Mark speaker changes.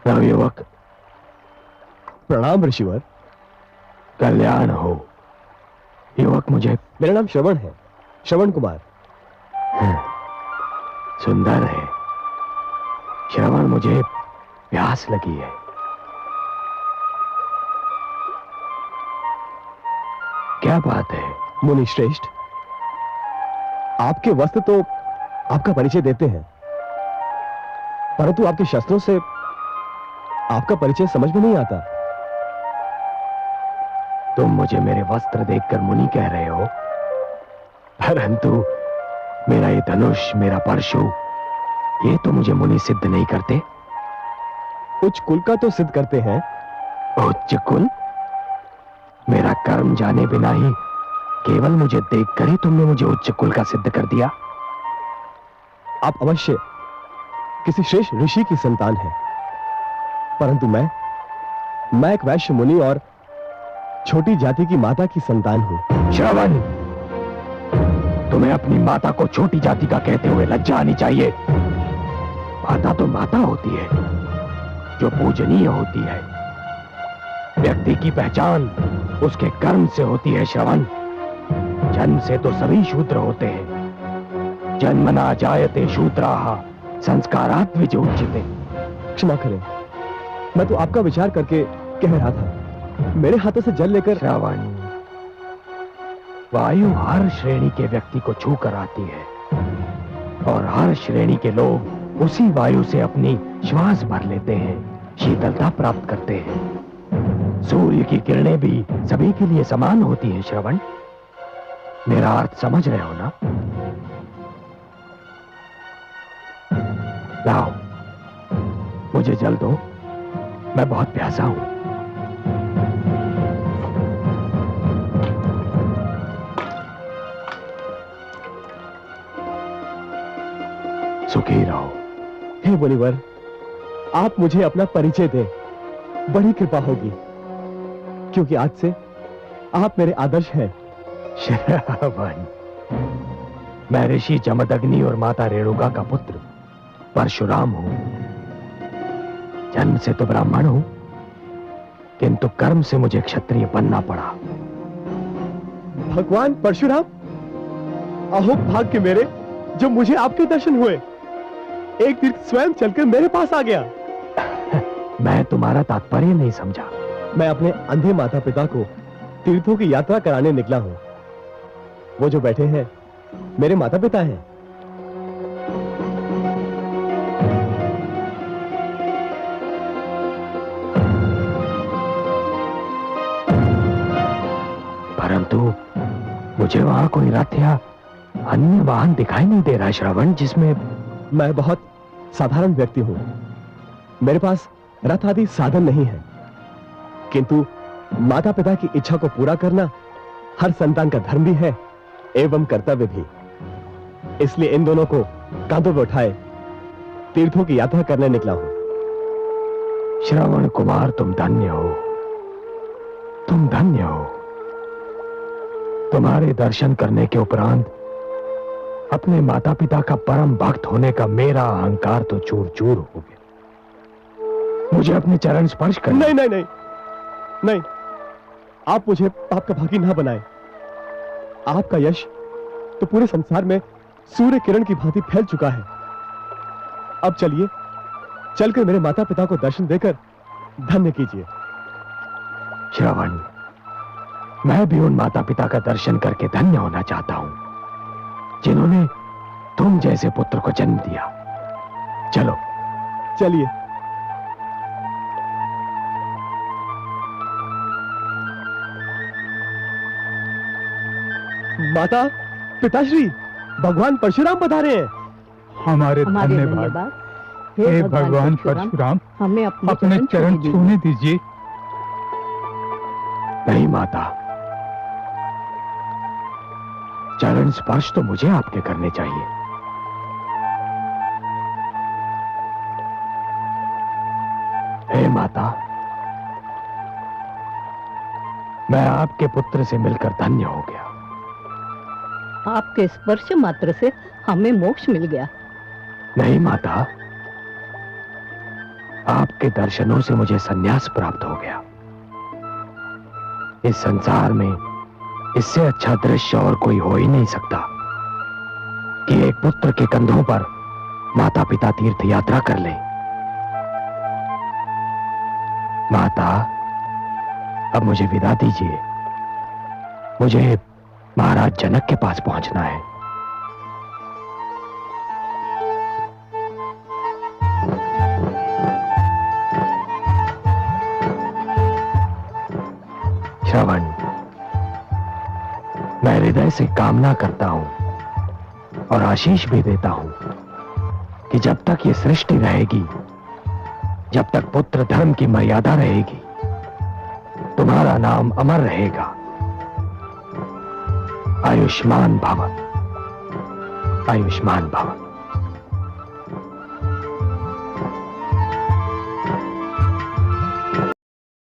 Speaker 1: नवयुवक,
Speaker 2: प्रणाम ऋषिवर।
Speaker 1: कल्याण हो। युवक, मुझे
Speaker 2: मेरा नाम श्रवण है, श्रवण कुमार।
Speaker 1: सुंदर है श्रवण, मुझे प्यास लगी है। क्या बात है?
Speaker 2: मुनि श्रेष्ठ, आपके वस्त्र तो आपका परिचय देते हैं, परंतु आपके शस्त्रों से आपका परिचय समझ में नहीं आता।
Speaker 1: तुम मुझे मेरे वस्त्र देखकर मुनि कह रहे हो, परंतु मेरा ये धनुष, मेरा परशु, ये तो मुझे मुनि सिद्ध नहीं करते।
Speaker 2: उच्च कुल का तो सिद्ध करते हैं।
Speaker 1: उच्च कुल? मेरा कर्म जाने बिना ही केवल मुझे देखकर ही तुमने मुझे उच्च कुल का सिद्ध कर दिया।
Speaker 2: आप अवश्य किसी श्रेष्ठ ऋषि की संतान हैं, परंतु मैं एक वैश्य मुनि और छोटी जाति की माता की संतान हूं।
Speaker 1: श्रवण, तुम्हें अपनी माता को छोटी जाति का कहते हुए लज्जा आनी चाहिए। माता तो माता होती है, जो पूजनीय होती है। व्यक्ति की पहचान उसके कर्म से होती है श्रवण। जन्म से तो सभी शूद्र होते हैं। जन्मना जायते शूद्राः संस्कारात् विजोच्यते।
Speaker 2: क्षमा करें, मैं तो आपका विचार करके कह रहा था। मेरे हाथों से जल लेकर।
Speaker 1: श्रवण, वायु हर श्रेणी के व्यक्ति को छू कर आती है, और हर श्रेणी के लोग उसी वायु से अपनी श्वास भर लेते हैं, शीतलता प्राप्त करते हैं। सूर्य की किरणें भी सभी के लिए समान होती हैं श्रवण। मेरा अर्थ समझ रहे हो ना? लाओ, मुझे जल दो, मैं बहुत प्यासा हूं। सुखी रहो।
Speaker 2: हे मुनिवर, आप मुझे अपना परिचय दें, बड़ी कृपा होगी, क्योंकि आज से आप मेरे आदर्श हैं।
Speaker 1: श्रवण, मैं ऋषि जमदग्नि और माता रेणुका का पुत्र परशुराम हूं। जन्म से तो ब्राह्मण हूं, किंतु कर्म से मुझे क्षत्रिय बनना पड़ा।
Speaker 2: भगवान परशुराम, अहो भाग्य मेरे, जो मुझे आपके दर्शन हुए। एक तीर्थ स्वयं चलकर मेरे पास आ गया।
Speaker 1: मैं तुम्हारा तात्पर्य नहीं समझा।
Speaker 2: मैं अपने अंधे माता पिता को तीर्थों की यात्रा कराने निकला हूं। वो जो बैठे हैं मेरे माता पिता हैं।
Speaker 1: परंतु मुझे वहां कोई रथ या अन्य वाहन दिखाई नहीं दे रहा श्रवण, जिसमें
Speaker 2: मैं बहुत साधारण व्यक्ति हूं। मेरे पास रथ आदि साधन नहीं है, किंतु माता पिता की इच्छा को पूरा करना हर संतान का धर्म भी है एवं कर्तव्य भी। इसलिए इन दोनों को कांधों पर उठाए तीर्थों की यात्रा करने निकला हूं।
Speaker 1: श्रवण कुमार, तुम धन्य हो, तुम धन्य हो। तुम्हारे दर्शन करने के उपरांत अपने माता पिता का परम भक्त होने का मेरा अहंकार तो चूर चूर हो गया। मुझे अपने चरण स्पर्श कर।
Speaker 2: नहीं नहीं नहीं नहीं, आप मुझे पाप का भागी ना बनाएं। आपका यश तो पूरे संसार में सूर्य किरण की भांति फैल चुका है। अब चलिए, चलकर मेरे माता पिता को दर्शन देकर धन्य कीजिए।
Speaker 1: श्रवण, मैं भी उन माता पिता का दर्शन करके धन्य होना चाहता हूं, जिन्होंने तुम जैसे पुत्र को जन्म दिया। चलो
Speaker 2: चलिए। माता पिताश्री, भगवान परशुराम पधारे हैं।
Speaker 3: हमारे धन्यवाद। हे भगवान परशुराम, हमें अपने चरण छूने दीजिए।
Speaker 1: नहीं माता, चरण स्पर्श तो मुझे आपके करने चाहिए। हे माता, मैं आपके पुत्र से मिलकर धन्य हो गया।
Speaker 4: आपके स्पर्श मात्र से हमें मोक्ष मिल गया।
Speaker 1: नहीं माता, आपके दर्शनों से मुझे संन्यास प्राप्त हो गया। इस संसार में इससे अच्छा दृश्य और कोई हो ही नहीं सकता कि एक पुत्र के कंधों पर माता पिता तीर्थ यात्रा कर ले। माता, अब मुझे विदा दीजिए। मुझे महाराज जनक के पास पहुंचना है। श्रवण, मैं हृदय से कामना करता हूं और आशीष भी देता हूं कि जब तक ये सृष्टि रहेगी, जब तक पुत्र धर्म की मर्यादा रहेगी, तुम्हारा नाम अमर रहेगा। आयुष्मान भव, आयुष्मान भव।